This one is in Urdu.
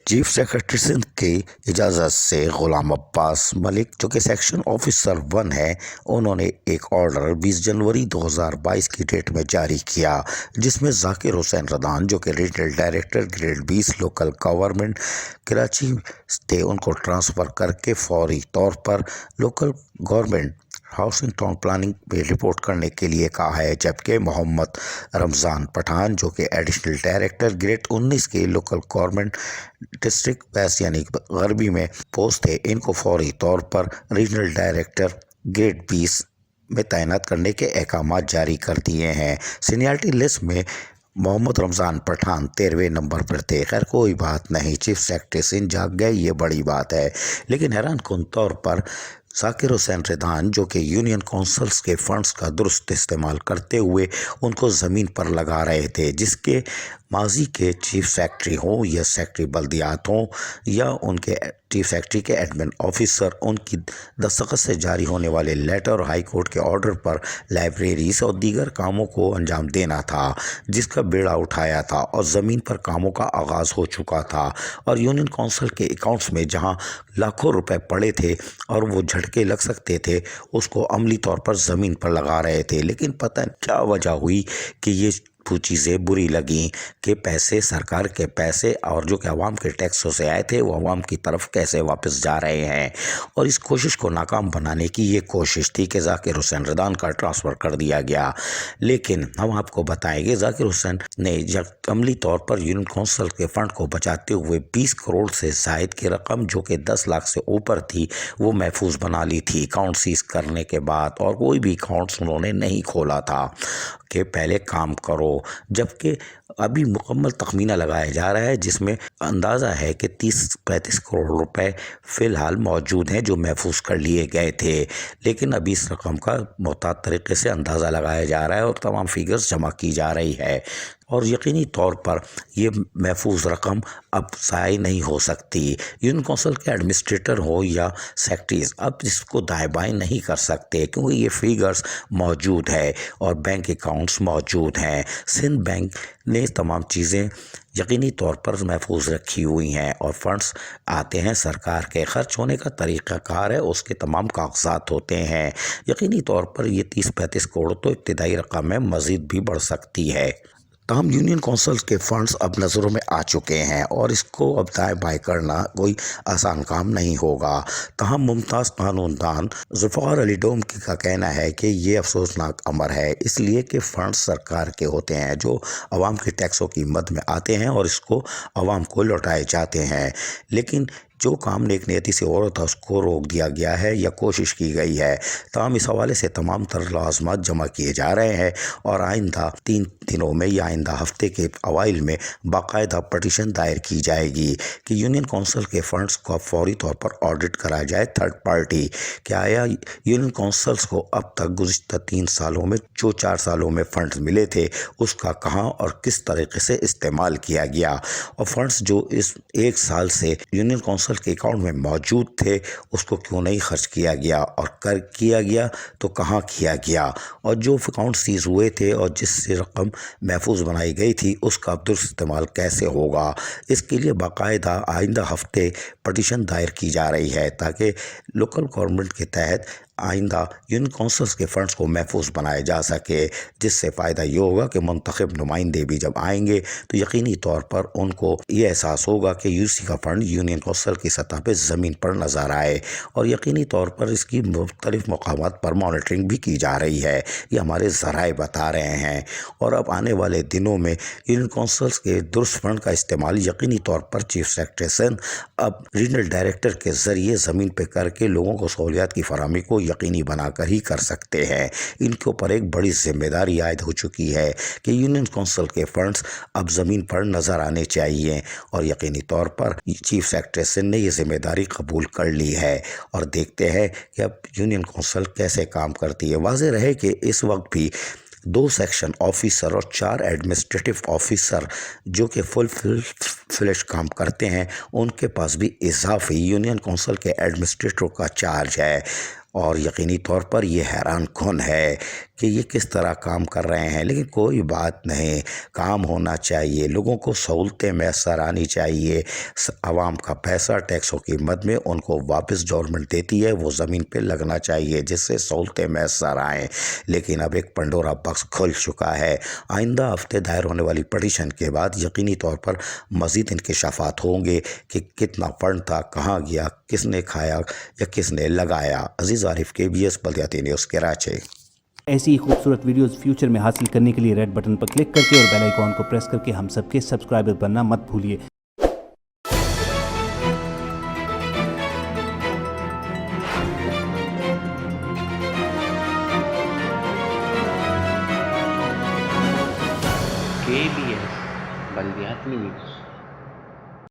چیف سیکرٹری سندھ کی اجازت سے غلام عباس ملک جو کہ سیکشن آفیسر 1 ہے، انہوں نے ایک آرڈر 20 جنوری 2022 کی ڈیٹ میں جاری کیا، جس میں ذاکر حسین ردان جو کہ regional director grade 20 local government Karachi تھے، ان کو ٹرانسفر کر کے فوری طور پر local government housing town planning میں رپورٹ کرنے کے لیے کہا ہے، جبکہ محمد رمضان پٹھان جو کہ ایڈیشنل ڈائریکٹر گریڈ 19 کے لوکل گورنمنٹ ڈسٹرکٹ ویسٹ یعنی غربی میں پوسٹ تھے، ان کو فوری طور پر ریجنل ڈائریکٹر گریڈ 20 میں تعینات کرنے کے احکامات جاری کر دیے ہیں۔ سینیارٹی لسٹ میں محمد رمضان پٹھان 13ویں نمبر پر تھے۔ خیر کوئی بات نہیں، چیف سیکرٹری سندھ جاگ گئے، یہ بڑی بات ہے، لیکن حیران کن طور پر ذاکر حسین ردان جو کہ یونین کونسلز کے فنڈز کا درست استعمال کرتے ہوئے ان کو زمین پر لگا رہے تھے، جس کے ماضی کے چیف سیکرٹری ہوں یا سیکرٹری بلدیات ہوں یا ان کے چیف سیکرٹری کے ایڈمن آفیسر، ان کی دستخط سے جاری ہونے والے لیٹر اور ہائی کورٹ کے آرڈر پر لائبریریز اور دیگر کاموں کو انجام دینا تھا، جس کا بیڑا اٹھایا تھا اور زمین پر کاموں کا آغاز ہو چکا تھا، اور یونین کونسل کے اکاؤنٹس میں جہاں لاکھوں روپے پڑے تھے اور وہ جھٹکے لگ سکتے تھے، اس کو عملی طور پر زمین پر لگا رہے تھے۔ لیکن پتہ کیا وجہ ہوئی کہ یہ وہ چیزیں بری لگیں کہ پیسے، سرکار کے پیسے اور جو کہ عوام کے ٹیکسوں سے آئے تھے، وہ عوام کی طرف کیسے واپس جا رہے ہیں، اور اس کوشش کو ناکام بنانے کی یہ کوشش تھی کہ ذاکر حسین ردان کا ٹرانسفر کر دیا گیا۔ لیکن ہم آپ کو بتائیں گے ذاکر حسین نے جب عملی طور پر یونین کونسل کے فنڈ کو بچاتے ہوئے 20 کروڑ سے زائد کی رقم جو کہ 10 لاکھ سے اوپر تھی وہ محفوظ بنا لی تھی اکاؤنٹ سیز کرنے کے بعد، اور کوئی بھی اکاؤنٹس انہوں نے نہیں کھولا تھا کہ پہلے کام کرو، جبکہ ابھی مکمل تخمینہ لگایا جا رہا ہے جس میں اندازہ ہے کہ 30-35 کروڑ روپے فی الحال موجود ہیں جو محفوظ کر لیے گئے تھے، لیکن ابھی اس رقم کا محتاط طریقے سے اندازہ لگایا جا رہا ہے اور تمام فیگرز جمع کی جا رہی ہے، اور یقینی طور پر یہ محفوظ رقم اب ضائع نہیں ہو سکتی۔ یونین کونسل کے ایڈمنسٹریٹر ہو یا سیکرٹریز اب اس کو دائیں بائیں نہیں کر سکتے، کیونکہ یہ فیگرز موجود ہے اور بینک اکاؤنٹس موجود ہیں۔ سندھ بینک نے تمام چیزیں یقینی طور پر محفوظ رکھی ہوئی ہیں، اور فنڈز آتے ہیں سرکار کے، خرچ ہونے کا طریقہ کار ہے، اس کے تمام کاغذات ہوتے ہیں۔ یقینی طور پر یہ 30-35 کروڑ تو ابتدائی رقم ہے، مزید بھی بڑھ سکتی ہے۔ تاہم یونین کونسل کے فنڈز اب نظروں میں آ چکے ہیں اور اس کو اب دائیں بائیں کرنا کوئی آسان کام نہیں ہوگا۔ تاہم ممتاز قانون دان ذوالفقار علی ڈومکی کا کہنا ہے کہ یہ افسوسناک امر ہے، اس لیے کہ فنڈز سرکار کے ہوتے ہیں جو عوام کے ٹیکسوں کی مد میں آتے ہیں اور اس کو عوام کو لوٹائے جاتے ہیں، لیکن جو کام نیک نیتی سے ہو رہا تھا اس کو روک دیا گیا ہے یا کوشش کی گئی ہے۔ تاہم اس حوالے سے تمام تر لوازمات جمع کیے جا رہے ہیں اور آئندہ 3 دنوں میں یا آئندہ ہفتے کے اوائل میں باقاعدہ پٹیشن دائر کی جائے گی کہ یونین کونسل کے فنڈز کو فوری طور پر آڈٹ کرایا جائے تھرڈ پارٹی، کہ آیا یونین کونسلز کو اب تک گزشتہ 3 سالوں میں جو 4 سالوں میں فنڈز ملے تھے اس کا کہاں اور کس طریقے سے استعمال کیا گیا، اور فنڈز جو اس 1 سال سے یونین کونسل کے اکاؤنٹ میں موجود تھے اس کو کیوں نہیں خرچ کیا گیا، اور کیا گیا تو کہاں کیا گیا، اور جو اکاؤنٹ سیز ہوئے تھے اور جس سے رقم محفوظ بنائی گئی تھی اس کا درست استعمال کیسے ہوگا۔ اس کے لیے باقاعدہ آئندہ ہفتے پٹیشن دائر کی جا رہی ہے تاکہ لوکل گورنمنٹ کے تحت آئندہ یونین کونسلز کے فنڈز کو محفوظ بنایا جا سکے، جس سے فائدہ یہ ہوگا کہ منتخب نمائندے بھی جب آئیں گے تو یقینی طور پر ان کو یہ احساس ہوگا کہ یوسی کا فنڈ یونین کونسل کی سطح پہ زمین پر نظر آئے، اور یقینی طور پر اس کی مختلف مقامات پر مانیٹرنگ بھی کی جا رہی ہے، یہ ہمارے ذرائع بتا رہے ہیں، اور اب آنے والے دنوں میں یونین کونسلز کے درست فنڈ کا استعمال یقینی طور پر چیف سیکرٹری سندھ اب ریجنل ڈائریکٹر کے ذریعے زمین پہ کر کے لوگوں کو سہولیات کی فراہمی کو یقینی بنا کر ہی کر سکتے ہیں۔ ان کے اوپر ایک بڑی ذمہ داری عائد ہو چکی ہے کہ یونین کونسل کے فنڈز اب زمین پر نظر آنے چاہیے، اور یقینی طور پر چیف سیکرٹری سندھ نے یہ ذمہ داری قبول کر لی ہے، اور دیکھتے ہیں کہ اب یونین کونسل کیسے کام کرتی ہے۔ واضح رہے کہ اس وقت بھی 2 سیکشن آفیسر اور 4 ایڈمنسٹریٹو آفیسر جو کہ فل فلیش کام کرتے ہیں، ان کے پاس بھی اضافی یونین کونسل کے ایڈمنسٹریٹر کا چارج ہے، اور یقینی طور پر یہ حیران کن ہے کہ یہ کس طرح کام کر رہے ہیں، لیکن کوئی بات نہیں، کام ہونا چاہیے، لوگوں کو سہولتیں میسر آنی چاہیے، عوام کا پیسہ ٹیکسوں کی مد میں ان کو واپس گورنمنٹ دیتی ہے، وہ زمین پہ لگنا چاہیے جس سے سہولتیں میسر آئیں۔ لیکن اب ایک پنڈورا باکس کھل چکا ہے۔ آئندہ ہفتے دائر ہونے والی پٹیشن کے بعد یقینی طور پر مزید انکشافات ہوں گے کہ کتنا فنڈ تھا، کہاں گیا، کس نے کھایا یا کس نے لگایا۔ عزیز عارف، KBS بلدیاتی نیوز، کراچی۔ ایسی ہی خوبصورت ویڈیوز فیوچر میں حاصل کرنے کے لیے ریڈ بٹن پر کلک کر کے اور بیل آئیکن کو پریس کر کے ہم سب کے سبسکرائبر بننا مت بھولیے۔ KBS بلدیاتی نیوز۔